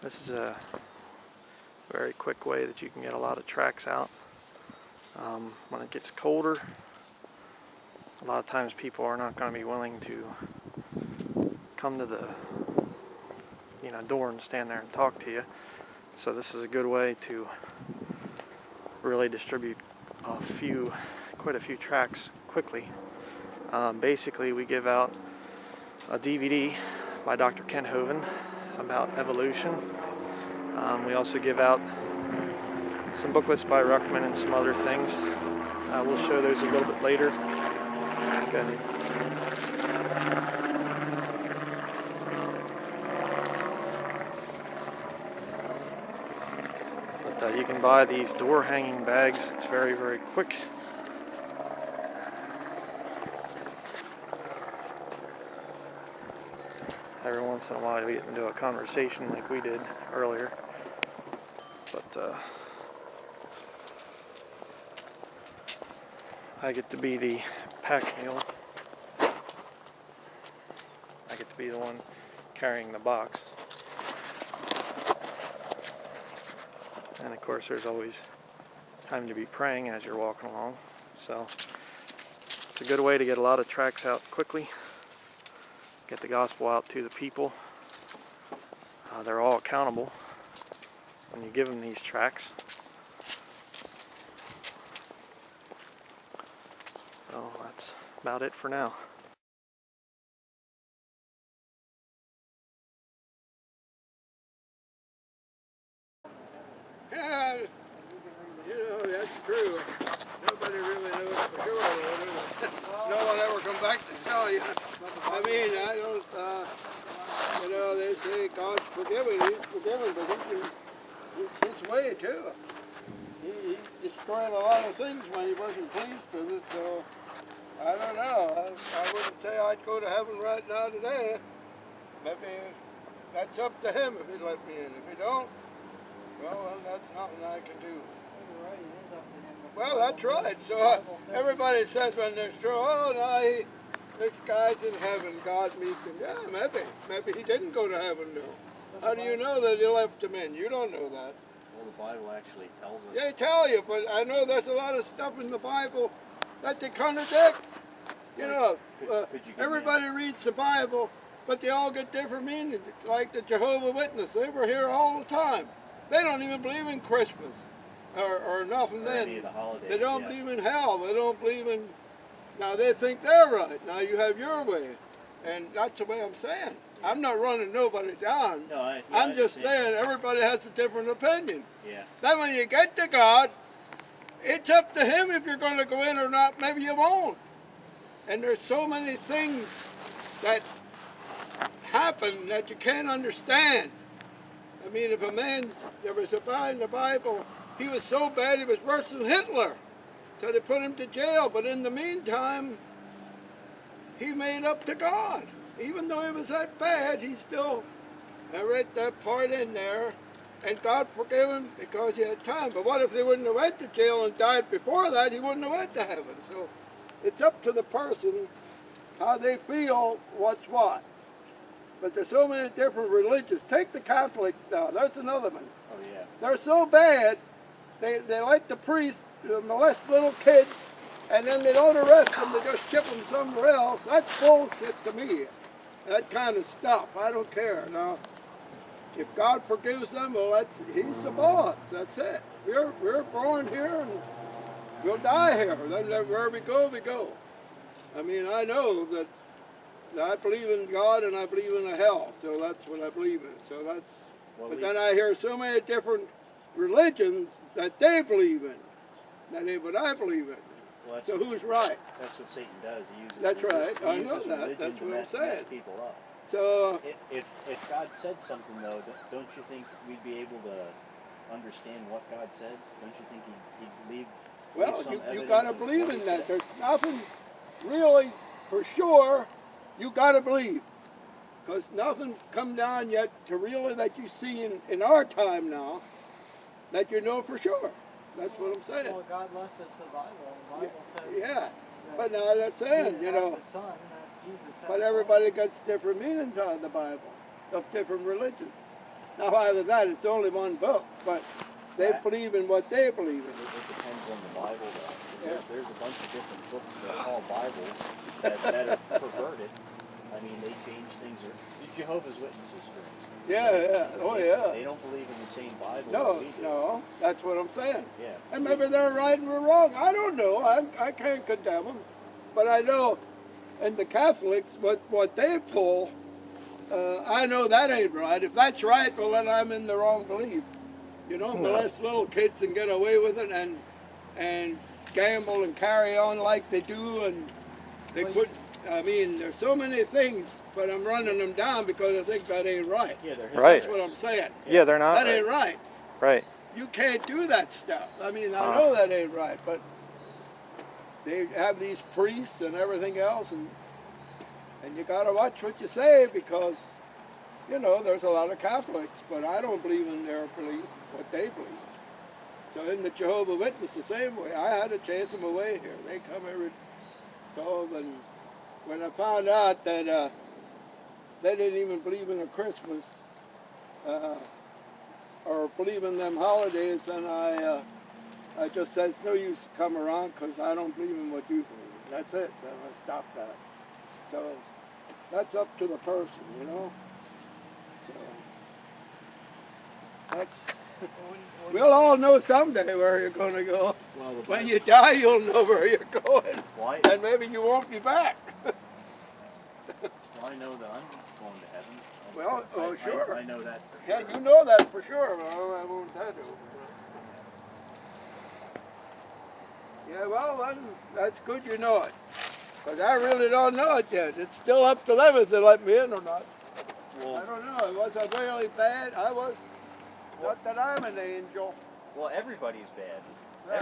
This is a very quick way that you can get a lot of tracks out. When it gets colder, a lot of times people are not going to be willing to come to the door and stand there and talk to you. So this is a good way to really distribute quite a few tracks quickly. Basically, we give out a DVD by Dr. Kenthoven about evolution. We also give out some booklets by Ruckman and some other things. We'll show those a little bit later. Okay. But you can buy these door hanging bags. It's very, very quick. Every once in a while we get into a conversation like we did earlier. But I get to be the pack mule. I get to be the one carrying the box. And of course there's always time to be praying as you're walking along. So it's a good way to get a lot of tracks out quickly. Get the gospel out to the people. They're all accountable when you give them these tracts. So that's about it for now. Yeah, that's true. Nobody really knows for sure. No one ever come back to tell you. I mean, I don't, they say God's forgiving. He's forgiving, but it's his way too. He destroyed a lot of things when he wasn't pleased with it, so I don't know. I wouldn't say I'd go to heaven right now today. Maybe that's up to him if he'd let me in. If he don't, well, that's nothing I can do. Well, that's right. So everybody says when they're sure, oh, no, this guy's in heaven, God meets him. Yeah, maybe he didn't go to heaven, though. How do you know that he left him in? You don't know that. Well, the Bible actually tells us. They tell you, but I know there's a lot of stuff in the Bible that they contradict. Everybody reads the Bible, but they all get different meanings. Like the Jehovah's Witness, they were here all the time. They don't even believe in Christmas or nothing then. Any of the holidays, they don't believe in hell. They don't believe in... Now, they think they're right. Now, you have your way. And that's the way I'm saying. I'm not running nobody down. No, I'm just saying everybody has a different opinion. Yeah. Then when you get to God, it's up to him if you're going to go in or not. Maybe you won't. And there's so many things that happen that you can't understand. I mean, if a man, there was a guy in the Bible, he was so bad he was worse than Hitler. So they put him to jail. But in the meantime, he made up to God. Even though he was that bad, he still, I read that part in there, and God forgave him because he had time. But what if they wouldn't have went to jail and died before that? He wouldn't have went to heaven. So it's up to the person how they feel what's what. But there's so many different religions. Take the Catholics now. That's another one. Oh, yeah. They're so bad, they let the priests molest little kids, and then they don't arrest them. They just ship them somewhere else. That's bullshit to me. That kind of stuff. I don't care. Now, if God forgives them, well, he's the boss. That's it. We're born here, and we'll die here. Then where we go, we go. I mean, I know that I believe in God and I believe in a hell, so that's what I believe in. So that's. But then I hear so many different religions that they believe in, that ain't what I believe in. Well, so who's right? That's what Satan does. He uses. That's right. He I know uses that. That's what I'm saying. Mess people up. So if God said something though, don't you think we'd be able to understand what God said? Don't you think he'd leave? Well, you got to believe in that. There's nothing really for sure. You got to believe, because nothing come down yet to really that you see in our time now that you know for sure. That's what I'm saying. Well, God left us the Bible. The Bible says. Yeah, but now that's saying, The Son, and that's Jesus. But everybody gets different meanings out of the Bible, of different religions. Now either that, it's only one book, but they Right. believe in what they believe in. It depends on the Bible, though. Yeah. There's a bunch of different books that call Bibles that are perverted. I mean, they change things. Or the Jehovah's Witnesses, for instance. Yeah, oh yeah. They don't believe in the same Bible No, that we do. no, that's what I'm saying. Yeah. And maybe they're right and we're wrong. I don't know. I can't condemn them. But I know, and the Catholics, what they pull, I know that ain't right. If that's right, well then I'm in the wrong belief. You know, molest little kids and get away with it and gamble and carry on like they do, and they could. I mean, there's so many things, but I'm running them down because I think that ain't right. Yeah, they're Right. That's what I'm saying. Yeah, they're not. That ain't right. Right. You can't do that stuff. I mean, I know that ain't right, but they have these priests and everything else, and you gotta watch what you say because, you know, there's a lot of Catholics, but I don't believe in their belief, what they believe. So in the Jehovah's Witness the same way. I had to chase them away here. They come every so often. When I found out that they didn't even believe in a Christmas or believe in them holidays, then I just said, it's no use to come around because I don't believe in what you believe in. That's it. Then I stopped that. So that's up to the person, you know. So that's. We'll all know someday where you're going to go. Well, the When Bible- you die, you'll know where you're going. Why? And maybe you won't be back. Well, I know that I'm going to heaven. Well, oh, sure. I know that for Yeah, sure. you know that for sure. Well, I won't tell you. Yeah, well, then, that's good you know it. Because I really don't know it yet. It's still up to them if they let me in or not. I Well, don't know. Was I really bad? I was. Not that I'm an angel. well, everybody's bad.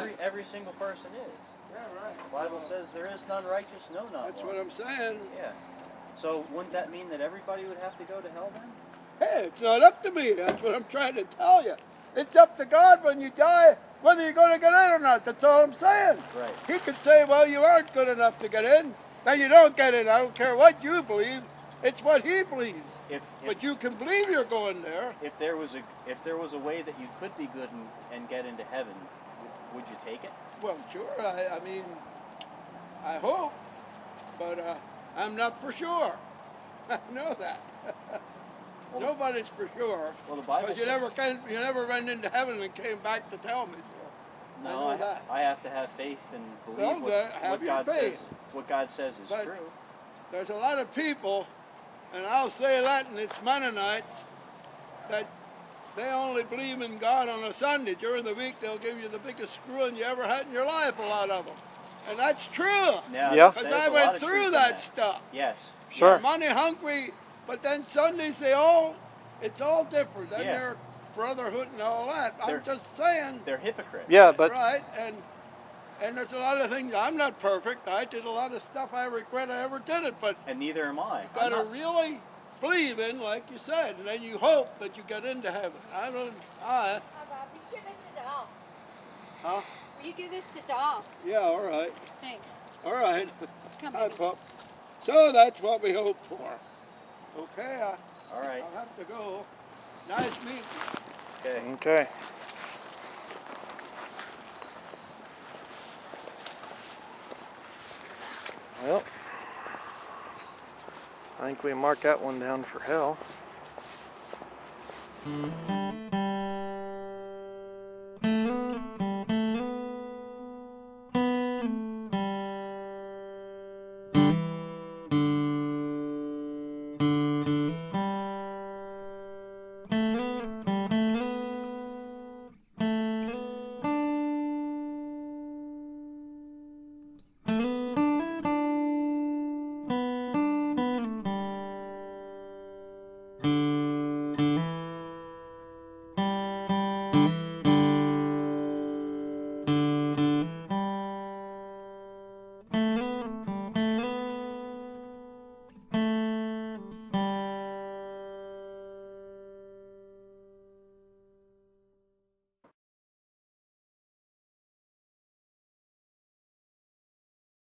Right. Every single person is. Yeah, right. The Bible says there is none righteous, no, not That's one. what I'm saying. Yeah. So wouldn't that mean that everybody would have to go to hell then? Hey, it's not up to me. That's what I'm trying to tell you. It's up to God when you die, whether you're going to get in or not. That's all I'm saying. Right. He could say, well, you aren't good enough to get in. Then you don't get in. I don't care what you believe. It's what he believes. But you can believe you're going there. If there was a way that you could be good and get into heaven, would you take it? Well, sure. I mean, I hope. But I'm not for sure. I know that. Well, Nobody's for sure. Well, the Bible Because you never went into heaven and came back to tell me so. No, I know that. I have to have faith and believe Well, have what your God faith. says. What God says is But- true. There's a lot of people, and I'll say that, and it's Mennonites, that they only believe in God on a Sunday. During the week, they'll give you the biggest screwing you ever had in your life, a lot of them. And that's true. Now, Yeah. Because there's I a lot went of through truth in that stuff. Yes. Sure. They're money hungry, but then Sundays it's all different. Then Yeah. they're brotherhood and all that. They're- I'm just saying. They're hypocrites. Yeah, but Right, and there's a lot of things. I'm not perfect. I did a lot of stuff I regret I ever did it, but And neither am I. got I'm to not- really believe in, like you said, and then you hope that you get into heaven. Hi, Bob. Will you give this to Doll? Huh? Will you give this to Doll? Yeah, all right. Thanks. All right. Come Hi, baby. Pup. So that's what we hope for. Okay, All right. I'll have to go. Nice meeting you. Okay. okay. Well, I think we mark that one down for hell.